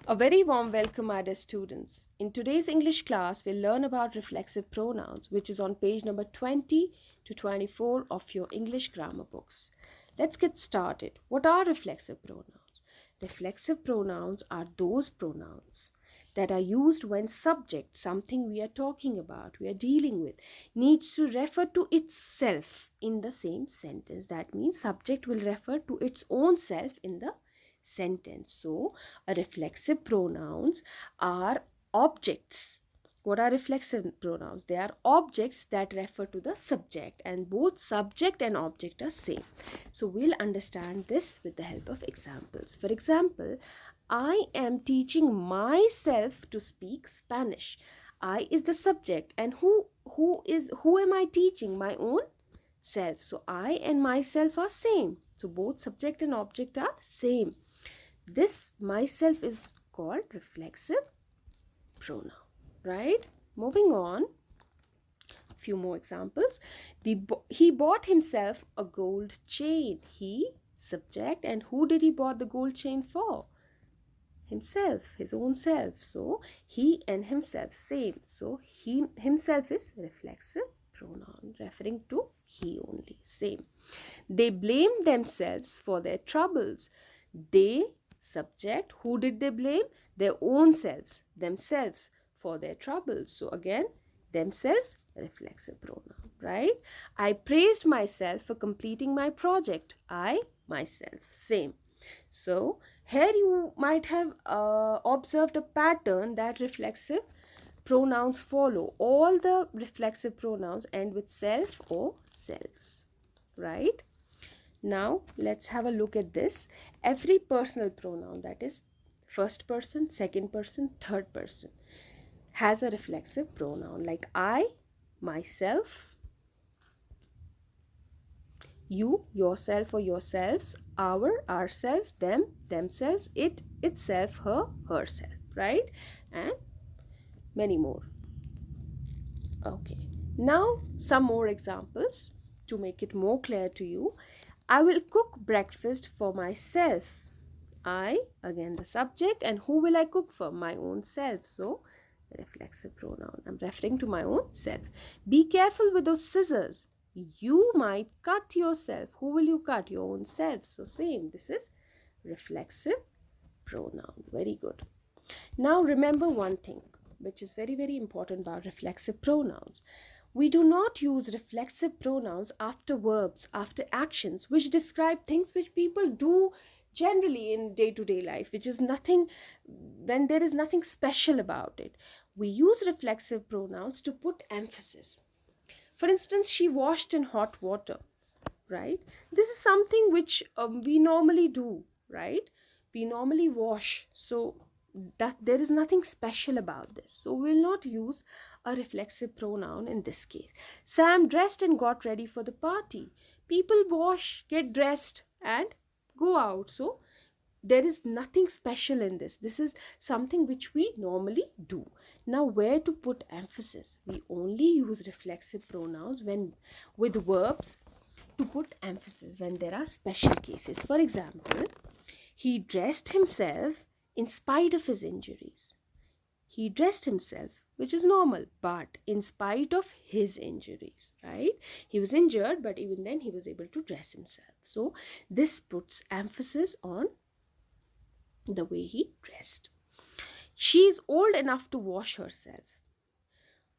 A very warm welcome, my dear students. In today's English class, we'll learn about reflexive pronouns, which is on page number 20 to 24 of your English grammar books. Let's get started. What are reflexive pronouns? Reflexive pronouns are those pronouns that are used when subject, something we are talking about, we are dealing with, needs to refer to itself in the same sentence. That means subject will refer to its own self in the sentence. So, reflexive pronouns are objects. What are reflexive pronouns? They are objects that refer to the subject, and both subject and object are same. So, we'll understand this with the help of examples. For example, I am teaching myself to speak Spanish. I is the subject, and who am I teaching? My own self. So I and myself are same. So both subject and object are same. This myself is called reflexive pronoun, right? Moving on, few more examples. He bought himself a gold chain. He, subject, and who did he bought the gold chain for? Himself, his own self. So he and himself same. So he himself is reflexive pronoun referring to he only, same. They blame themselves for their troubles. They, subject, who did they blame? Their own selves, themselves, for their troubles. So again, themselves, reflexive pronoun, right? I praised myself for completing my project. I, myself, same. So here you might have observed a pattern that reflexive pronouns follow. All the reflexive pronouns end with self or selves, right? Now let's have a look at this. Every personal pronoun, that is first person, second person, third person, has a reflexive pronoun like I, myself, you, yourself or yourselves, our, ourselves, them, themselves, it, itself, her, herself, right? And many more. Okay, now some more examples to make it more clear to you. I will cook breakfast for myself. I, again the subject, and who will I cook for? My own self. So reflexive pronoun, I'm referring to my own self. Be careful with those scissors. You might cut yourself. Who will you cut? Your own self. So same, this is reflexive pronoun. Very good. Now remember one thing which is very, very important about reflexive pronouns. We do not use reflexive pronouns after verbs, after actions, which describe things which people do generally in day-to-day life, which is nothing, when there is nothing special about it. We use reflexive pronouns to put emphasis. For instance, she washed in hot water, right? This is something which we normally do, right? We normally wash. So that there is nothing special about this. So we'll not use a reflexive pronoun in this case. Sam dressed and got ready for the party. People wash, get dressed, and go out. So there is nothing special in this. This is something which we normally do. Now, where to put emphasis? We only use reflexive pronouns when with verbs to put emphasis when there are special cases. For example, he dressed himself in spite of his injuries. He dressed himself, which is normal, but in spite of his injuries, right? He was injured, but even then he was able to dress himself. So this puts emphasis on the way he dressed. She is old enough to wash herself.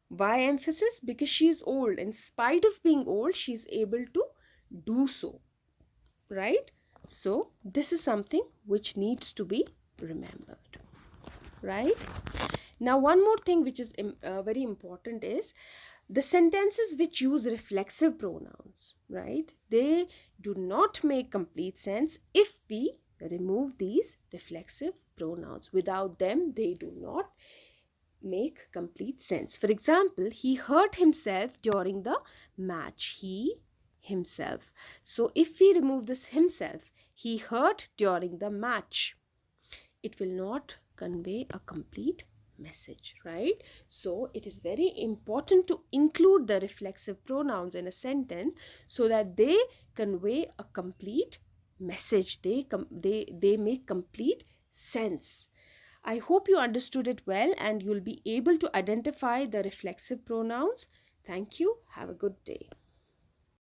Why emphasis? Because she is old. In spite of being old, she is able to do so, right? So this is something which needs to be remembered, right? Now one more thing which is very important is the sentences which use reflexive pronouns, right? They do not make complete sense if we remove these reflexive pronouns. Without them, they do not make complete sense. For example, he hurt himself during the match. He, himself. So if we remove this himself, he hurt during the match, it will not convey a complete message, right? So it is very important to include the reflexive pronouns in a sentence so that they convey a complete message. They make complete sense. I hope you understood it well and you'll be able to identify the reflexive pronouns. Thank you. Have a good day.